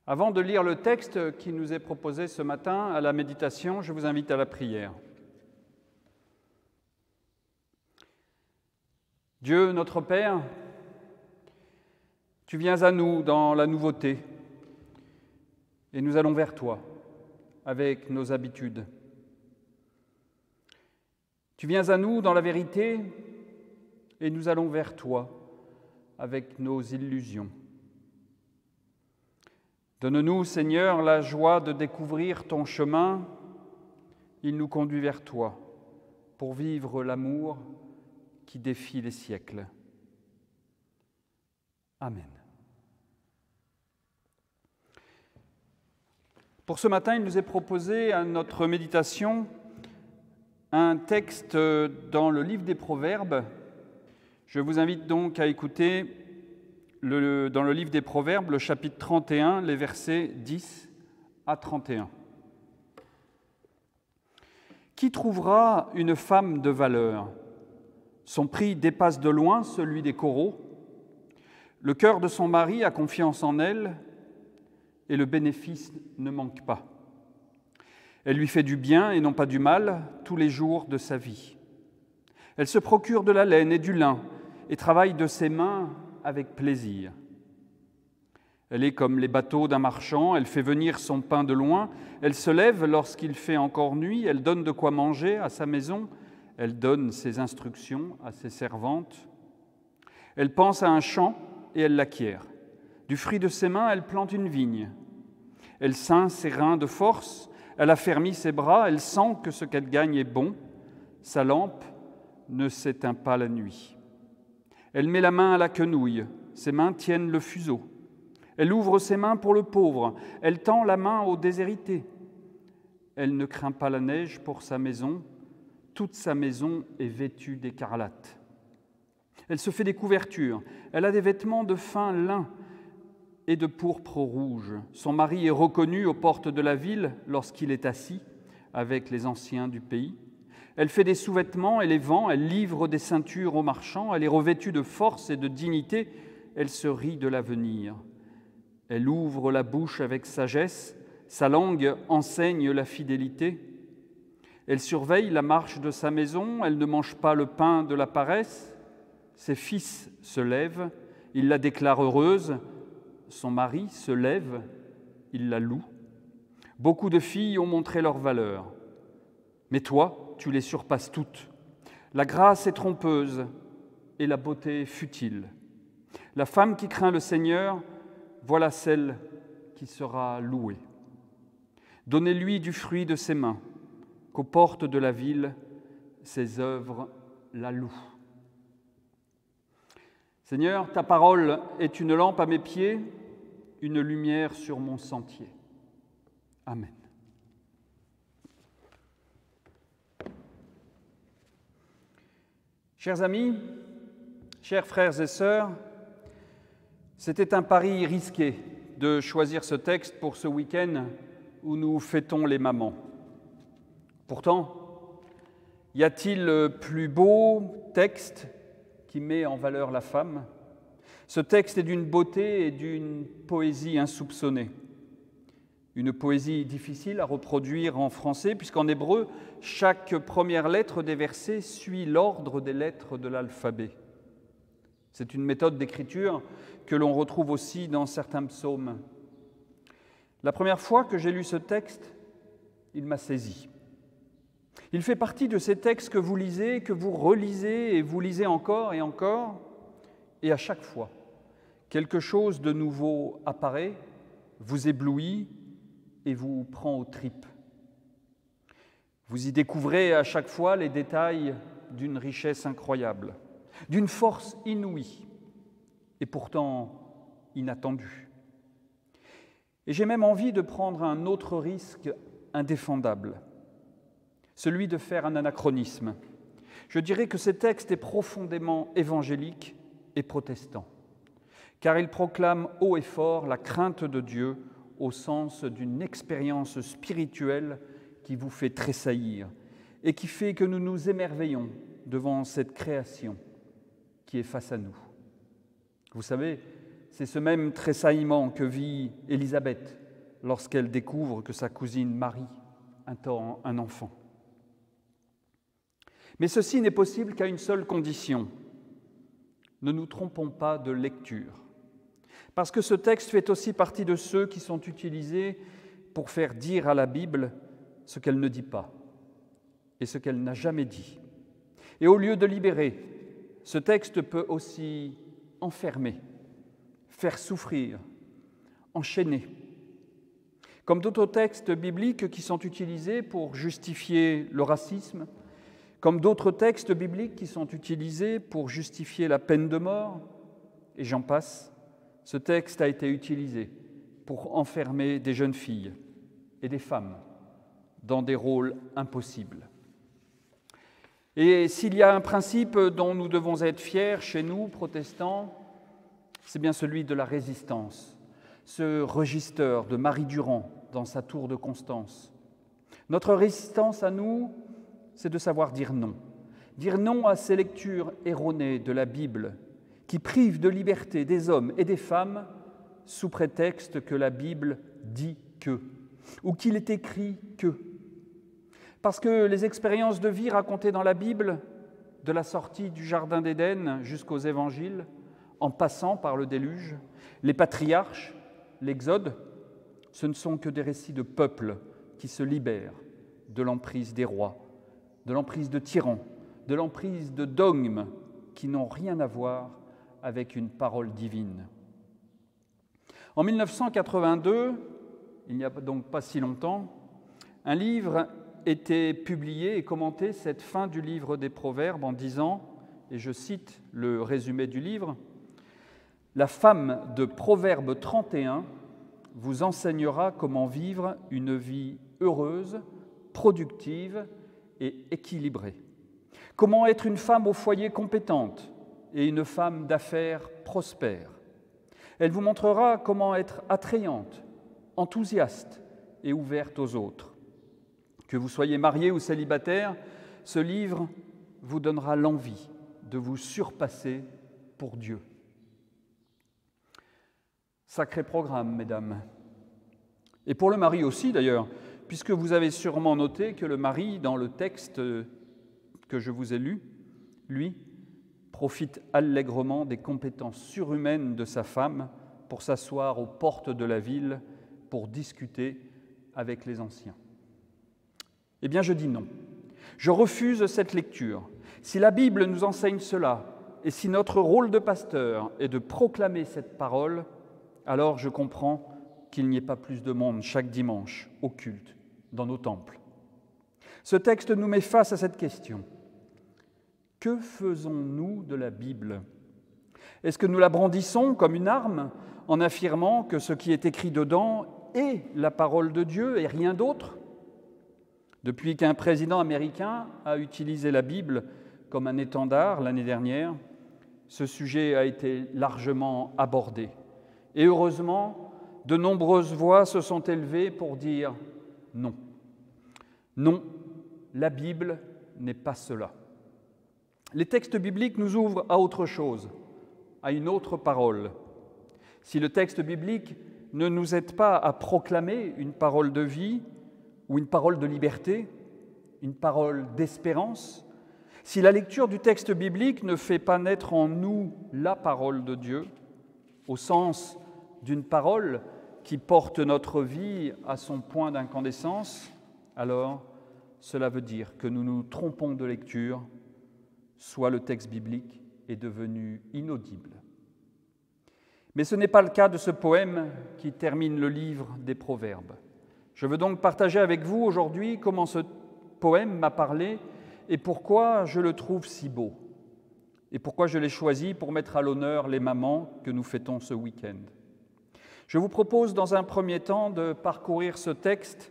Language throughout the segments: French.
Avant de lire le texte qui nous est proposé ce matin à la méditation, je vous invite à la prière. Dieu, notre Père, tu viens à nous dans la nouveauté et nous allons vers toi avec nos habitudes. Tu viens à nous dans la vérité et nous allons vers toi avec nos illusions. Donne-nous, Seigneur, la joie de découvrir ton chemin. Il nous conduit vers toi pour vivre l'amour qui défie les siècles. Amen. Pour ce matin, il nous est proposé à notre méditation un texte dans le livre des Proverbes. Je vous invite donc à écouter dans le livre des Proverbes, le chapitre 31, les versets 10 à 31. Qui trouvera une femme de valeur? Son prix dépasse de loin celui des coraux. Le cœur de son mari a confiance en elle et le bénéfice ne manque pas. Elle lui fait du bien et non pas du mal tous les jours de sa vie. Elle se procure de la laine et du lin et travaille de ses mains avec plaisir. Elle est comme les bateaux d'un marchand, elle fait venir son pain de loin, elle se lève lorsqu'il fait encore nuit, elle donne de quoi manger à sa maison, elle donne ses instructions à ses servantes. Elle pense à un champ et elle l'acquiert. Du fruit de ses mains, elle plante une vigne. Elle ceint ses reins de force, elle affermit ses bras, elle sent que ce qu'elle gagne est bon. Sa lampe ne s'éteint pas la nuit. Elle met la main à la quenouille, ses mains tiennent le fuseau. Elle ouvre ses mains pour le pauvre, elle tend la main au déshérité. Elle ne craint pas la neige pour sa maison, toute sa maison est vêtue d'écarlate. Elle se fait des couvertures, elle a des vêtements de fin lin et de pourpre rouge. Son mari est reconnu aux portes de la ville lorsqu'il est assis avec les anciens du pays. Elle fait des sous-vêtements et les vend, elle livre des ceintures aux marchands, elle est revêtue de force et de dignité, elle se rit de l'avenir. Elle ouvre la bouche avec sagesse, sa langue enseigne la fidélité. Elle surveille la marche de sa maison, elle ne mange pas le pain de la paresse. Ses fils se lèvent, il la déclare heureuse, son mari se lève, il la loue. Beaucoup de filles ont montré leur valeur, mais toi, tu les surpasses toutes. La grâce est trompeuse et la beauté futile. La femme qui craint le Seigneur, voilà celle qui sera louée. Donnez-lui du fruit de ses mains, qu'aux portes de la ville, ses œuvres la louent. Seigneur, ta parole est une lampe à mes pieds, une lumière sur mon sentier. Amen. Chers amis, chers frères et sœurs, c'était un pari risqué de choisir ce texte pour ce week-end où nous fêtons les mamans. Pourtant, y a-t-il plus beau texte qui met en valeur la femme? Ce texte est d'une beauté et d'une poésie insoupçonnée. Une poésie difficile à reproduire en français, puisqu'en hébreu, chaque première lettre des versets suit l'ordre des lettres de l'alphabet. C'est une méthode d'écriture que l'on retrouve aussi dans certains psaumes. La première fois que j'ai lu ce texte, il m'a saisi. Il fait partie de ces textes que vous lisez, que vous relisez et vous lisez encore, et à chaque fois, quelque chose de nouveau apparaît, vous éblouit et vous prend aux tripes. Vous y découvrez à chaque fois les détails d'une richesse incroyable, d'une force inouïe et pourtant inattendue. Et j'ai même envie de prendre un autre risque indéfendable, celui de faire un anachronisme. Je dirais que ce texte est profondément évangélique et protestant, car il proclame haut et fort la crainte de Dieu au sens d'une expérience spirituelle qui vous fait tressaillir et qui fait que nous nous émerveillons devant cette création qui est face à nous. Vous savez, C'est ce même tressaillement que vit Élisabeth lorsqu'elle découvre que sa cousine Marie attend un enfant. Mais ceci n'est possible qu'à une seule condition. Ne nous trompons pas de lecture. Parce que ce texte fait aussi partie de ceux qui sont utilisés pour faire dire à la Bible ce qu'elle ne dit pas et ce qu'elle n'a jamais dit. Et au lieu de libérer, ce texte peut aussi enfermer, faire souffrir, enchaîner. Comme d'autres textes bibliques qui sont utilisés pour justifier le racisme, comme d'autres textes bibliques qui sont utilisés pour justifier la peine de mort, et j'en passe, ce texte a été utilisé pour enfermer des jeunes filles et des femmes dans des rôles impossibles. Et s'il y a un principe dont nous devons être fiers chez nous, protestants, c'est bien celui de la résistance, ce registre de Marie Durand dans sa tour de Constance. Notre résistance à nous, c'est de savoir dire non. Dire non à ces lectures erronées de la Bible qui privent de liberté des hommes et des femmes sous prétexte que la Bible dit que, ou qu'il est écrit que. Parce que les expériences de vie racontées dans la Bible, de la sortie du Jardin d'Éden jusqu'aux Évangiles, en passant par le déluge, les patriarches, l'Exode, ce ne sont que des récits de peuples qui se libèrent de l'emprise des rois, de l'emprise de tyrans, de l'emprise de dogmes qui n'ont rien à voir avec une parole divine. En 1982, il n'y a donc pas si longtemps, un livre était publié et commentait cette fin du livre des Proverbes en disant, et je cite le résumé du livre, « La femme de Proverbe 31 vous enseignera comment vivre une vie heureuse, productive et équilibrée. Comment être une femme au foyer compétente et une femme d'affaires prospère. Elle vous montrera comment être attrayante, enthousiaste et ouverte aux autres. Que vous soyez marié ou célibataire, ce livre vous donnera l'envie de vous surpasser pour Dieu. » Sacré programme, mesdames. Et pour le mari aussi, d'ailleurs, puisque vous avez sûrement noté que le mari, dans le texte que je vous ai lu, lui, profite allègrement des compétences surhumaines de sa femme pour s'asseoir aux portes de la ville pour discuter avec les anciens. Eh bien, je dis non. Je refuse cette lecture. Si la Bible nous enseigne cela, et si notre rôle de pasteur est de proclamer cette parole, alors je comprends qu'il n'y ait pas plus de monde chaque dimanche au culte dans nos temples. Ce texte nous met face à cette question. Que faisons-nous de la Bible ? Est-ce que nous la brandissons comme une arme en affirmant que ce qui est écrit dedans est la parole de Dieu et rien d'autre ? Depuis qu'un président américain a utilisé la Bible comme un étendard l'année dernière, ce sujet a été largement abordé. Et heureusement, de nombreuses voix se sont élevées pour dire non. Non, la Bible n'est pas cela. Les textes bibliques nous ouvrent à autre chose, à une autre parole. Si le texte biblique ne nous aide pas à proclamer une parole de vie ou une parole de liberté, une parole d'espérance, si la lecture du texte biblique ne fait pas naître en nous la parole de Dieu, au sens d'une parole qui porte notre vie à son point d'incandescence, alors cela veut dire que nous nous trompons de lecture, soit le texte biblique est devenu inaudible. Mais ce n'est pas le cas de ce poème qui termine le livre des Proverbes. Je veux donc partager avec vous aujourd'hui comment ce poème m'a parlé et pourquoi je le trouve si beau, et pourquoi je l'ai choisi pour mettre à l'honneur les mamans que nous fêtons ce week-end. Je vous propose dans un premier temps de parcourir ce texte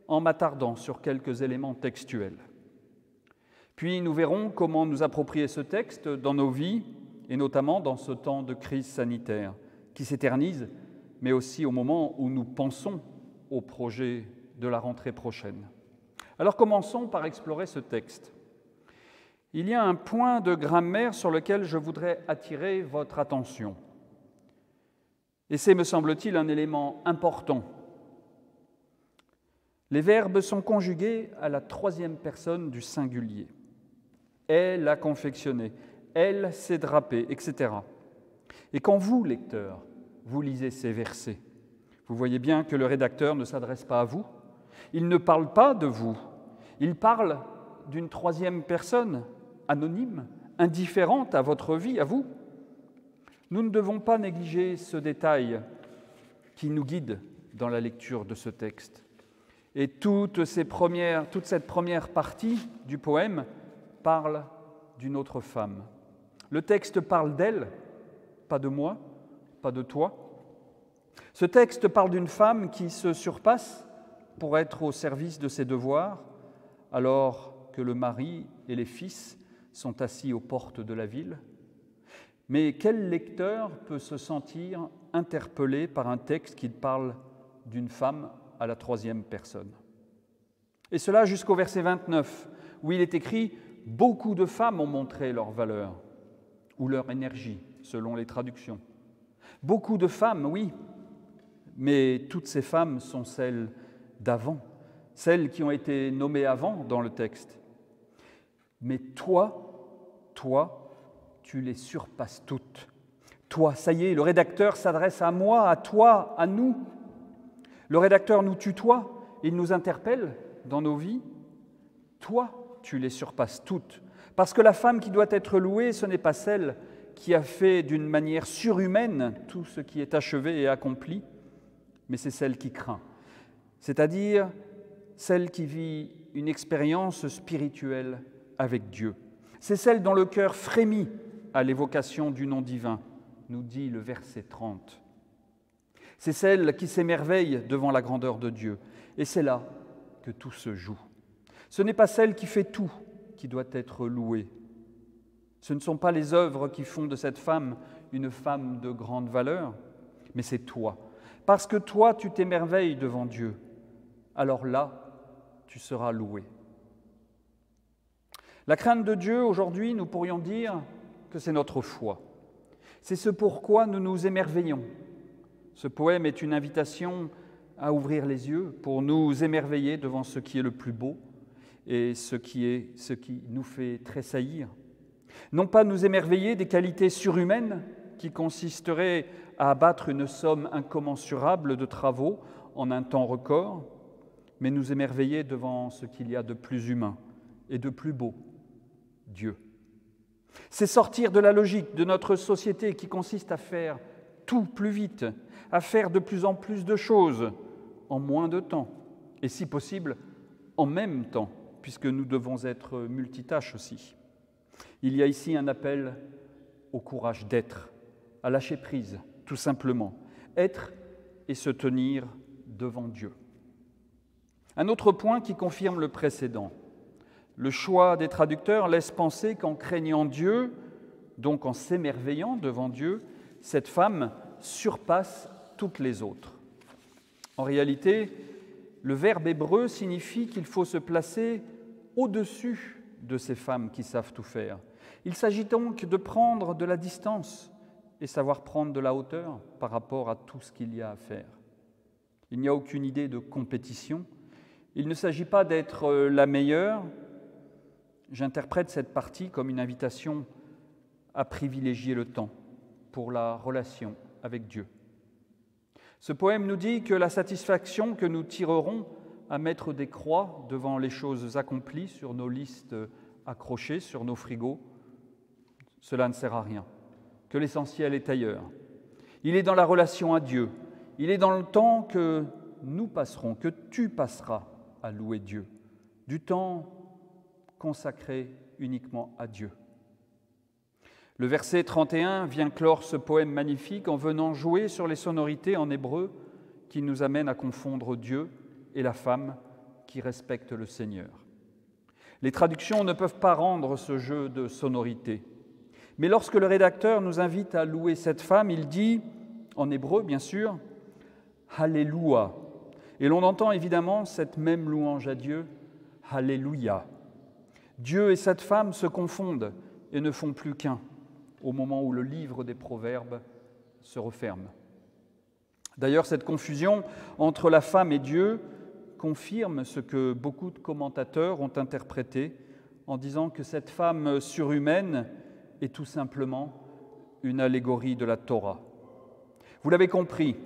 en m'attardant sur quelques éléments textuels. Puis nous verrons comment nous approprier ce texte dans nos vies, et notamment dans ce temps de crise sanitaire qui s'éternise, mais aussi au moment où nous pensons au projet de la rentrée prochaine. Alors commençons par explorer ce texte. Il y a un point de grammaire sur lequel je voudrais attirer votre attention. Et c'est, me semble-t-il, un élément important. Les verbes sont conjugués à la troisième personne du singulier. Elle a confectionné, elle s'est drapée, etc. Et quand vous, lecteur, vous lisez ces versets, vous voyez bien que le rédacteur ne s'adresse pas à vous, il ne parle pas de vous, il parle d'une troisième personne, anonyme, indifférente à votre vie, à vous. Nous ne devons pas négliger ce détail qui nous guide dans la lecture de ce texte. Et toute cette première partie du poème parle d'une autre femme. Le texte parle d'elle, pas de moi, pas de toi. Ce texte parle d'une femme qui se surpasse pour être au service de ses devoirs, alors que le mari et les fils sont assis aux portes de la ville. Mais quel lecteur peut se sentir interpellé par un texte qui parle d'une femme à la troisième personne? Et cela jusqu'au verset 29, où il est écrit « Beaucoup de femmes ont montré leur valeur ou leur énergie, selon les traductions. » Beaucoup de femmes, oui, mais toutes ces femmes sont celles d'avant, celles qui ont été nommées avant dans le texte. Mais toi, tu les surpasses toutes. Toi, ça y est, le rédacteur s'adresse à moi, à toi, à nous. Le rédacteur nous tutoie, il nous interpelle dans nos vies. Toi, tu les surpasses toutes. Parce que la femme qui doit être louée, ce n'est pas celle qui a fait d'une manière surhumaine tout ce qui est achevé et accompli, mais c'est celle qui craint, c'est-à-dire celle qui vit une expérience spirituelle avec Dieu. C'est celle dont le cœur frémit à l'évocation du nom divin, nous dit le verset 30. C'est celle qui s'émerveille devant la grandeur de Dieu, et c'est là que tout se joue. Ce n'est pas celle qui fait tout qui doit être louée. Ce ne sont pas les œuvres qui font de cette femme une femme de grande valeur, mais c'est toi. Parce que toi, tu t'émerveilles devant Dieu, alors là, tu seras loué. La crainte de Dieu, aujourd'hui, nous pourrions dire que c'est notre foi. C'est ce pourquoi nous nous émerveillons. Ce poème est une invitation à ouvrir les yeux pour nous émerveiller devant ce qui est le plus beau et ce qui nous fait tressaillir. Non pas nous émerveiller des qualités surhumaines qui consisteraient à abattre une somme incommensurable de travaux en un temps record, mais nous émerveiller devant ce qu'il y a de plus humain et de plus beau, Dieu. C'est sortir de la logique de notre société qui consiste à faire tout plus vite, à faire de plus en plus de choses en moins de temps, et si possible, en même temps, puisque nous devons être multitâches aussi. Il y a ici un appel au courage d'être, à lâcher prise, tout simplement, être et se tenir devant Dieu. Un autre point qui confirme le précédent. Le choix des traducteurs laisse penser qu'en craignant Dieu, donc en s'émerveillant devant Dieu, cette femme surpasse toutes les autres. En réalité, le verbe hébreu signifie qu'il faut se placer au-dessus de ces femmes qui savent tout faire. Il s'agit donc de prendre de la distance et savoir prendre de la hauteur par rapport à tout ce qu'il y a à faire. Il n'y a aucune idée de compétition. Il ne s'agit pas d'être la meilleure. J'interprète cette partie comme une invitation à privilégier le temps pour la relation avec Dieu. Ce poème nous dit que la satisfaction que nous tirerons à mettre des croix devant les choses accomplies sur nos listes accrochées, sur nos frigos, cela ne sert à rien, que l'essentiel est ailleurs. Il est dans la relation à Dieu, il est dans le temps que nous passerons, que tu passeras à louer Dieu, du temps consacré uniquement à Dieu. Le verset 31 vient clore ce poème magnifique en venant jouer sur les sonorités en hébreu qui nous amènent à confondre Dieu et la femme qui respecte le Seigneur. Les traductions ne peuvent pas rendre ce jeu de sonorités. Mais lorsque le rédacteur nous invite à louer cette femme, il dit, en hébreu bien sûr, « Alléluia ». Et l'on entend évidemment cette même louange à Dieu, « Alléluia ». Dieu et cette femme se confondent et ne font plus qu'un au moment où le livre des Proverbes se referme. D'ailleurs, cette confusion entre la femme et Dieu confirme ce que beaucoup de commentateurs ont interprété en disant que cette femme surhumaine est tout simplement une allégorie de la Torah. Vous l'avez compris,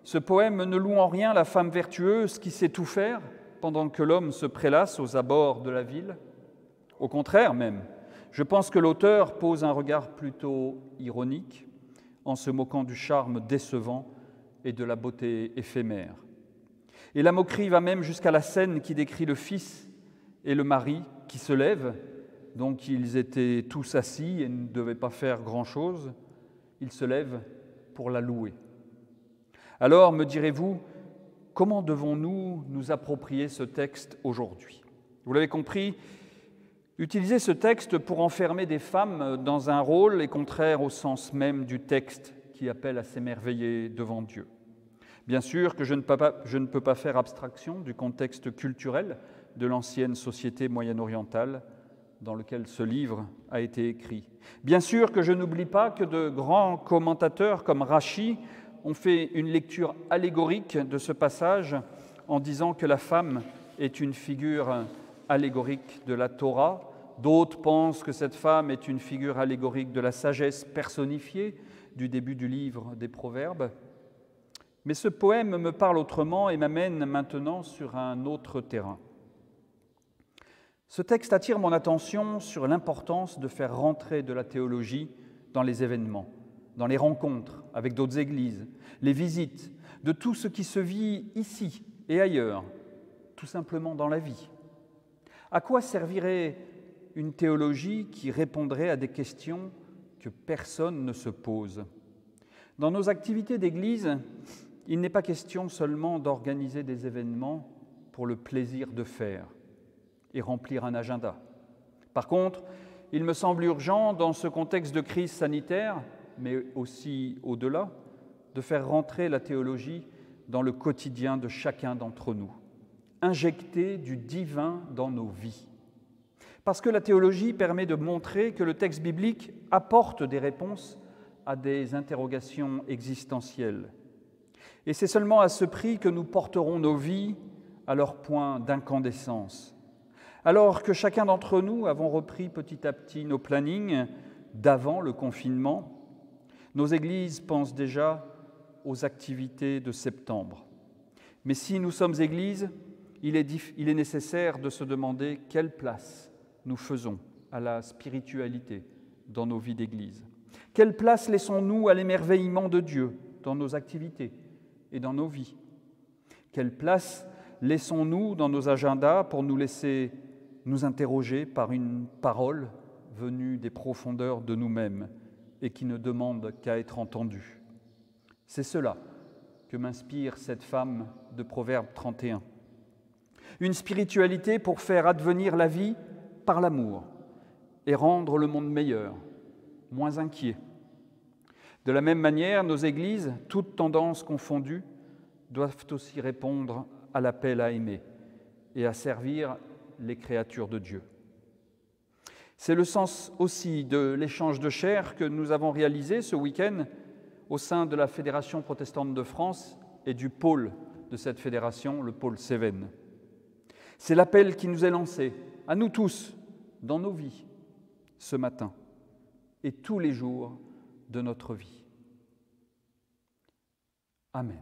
ce poème ne loue en rien la femme vertueuse qui sait tout faire pendant que l'homme se prélasse aux abords de la ville. Au contraire même, je pense que l'auteur pose un regard plutôt ironique en se moquant du charme décevant et de la beauté éphémère. Et la moquerie va même jusqu'à la scène qui décrit le fils et le mari qui se lèvent, donc ils étaient tous assis et ne devaient pas faire grand-chose. Ils se lèvent pour la louer. Alors, me direz-vous, comment devons-nous nous approprier ce texte aujourd'hui? Vous l'avez compris, utiliser ce texte pour enfermer des femmes dans un rôle est contraire au sens même du texte qui appelle à s'émerveiller devant Dieu. Bien sûr que je ne peux pas faire abstraction du contexte culturel de l'ancienne société moyen-orientale dans lequel ce livre a été écrit. Bien sûr que je n'oublie pas que de grands commentateurs comme Rachi ont fait une lecture allégorique de ce passage en disant que la femme est une figure allégorique de la Torah. D'autres pensent que cette femme est une figure allégorique de la sagesse personnifiée du début du livre des Proverbes. Mais ce poème me parle autrement et m'amène maintenant sur un autre terrain. Ce texte attire mon attention sur l'importance de faire rentrer de la théologie dans les événements, dans les rencontres avec d'autres églises, les visites, de tout ce qui se vit ici et ailleurs, tout simplement dans la vie. À quoi servirait une théologie qui répondrait à des questions que personne ne se pose? Dans nos activités d'église, il n'est pas question seulement d'organiser des événements pour le plaisir de faire et remplir un agenda. Par contre, il me semble urgent, dans ce contexte de crise sanitaire, mais aussi au-delà, de faire rentrer la théologie dans le quotidien de chacun d'entre nous, injecter du divin dans nos vies. Parce que la théologie permet de montrer que le texte biblique apporte des réponses à des interrogations existentielles. Et c'est seulement à ce prix que nous porterons nos vies à leur point d'incandescence. Alors que chacun d'entre nous avons repris petit à petit nos plannings d'avant le confinement, nos églises pensent déjà aux activités de septembre. Mais si nous sommes église, il est nécessaire de se demander quelle place nous faisons à la spiritualité dans nos vies d'église. Quelle place laissons-nous à l'émerveillement de Dieu dans nos activités et dans nos vies? Quelle place laissons-nous dans nos agendas pour nous laisser nous interroger par une parole venue des profondeurs de nous-mêmes et qui ne demande qu'à être entendue? C'est cela que m'inspire cette femme de Proverbe 31. Une spiritualité pour faire advenir la vie par l'amour et rendre le monde meilleur, moins inquiet. De la même manière, nos églises, toutes tendances confondues, doivent aussi répondre à l'appel à aimer et à servir les créatures de Dieu. C'est le sens aussi de l'échange de chair que nous avons réalisé ce week-end au sein de la Fédération protestante de France et du pôle de cette fédération, le pôle Cévennes. C'est l'appel qui nous est lancé, à nous tous, dans nos vies, ce matin et tous les jours de notre vie. Amen.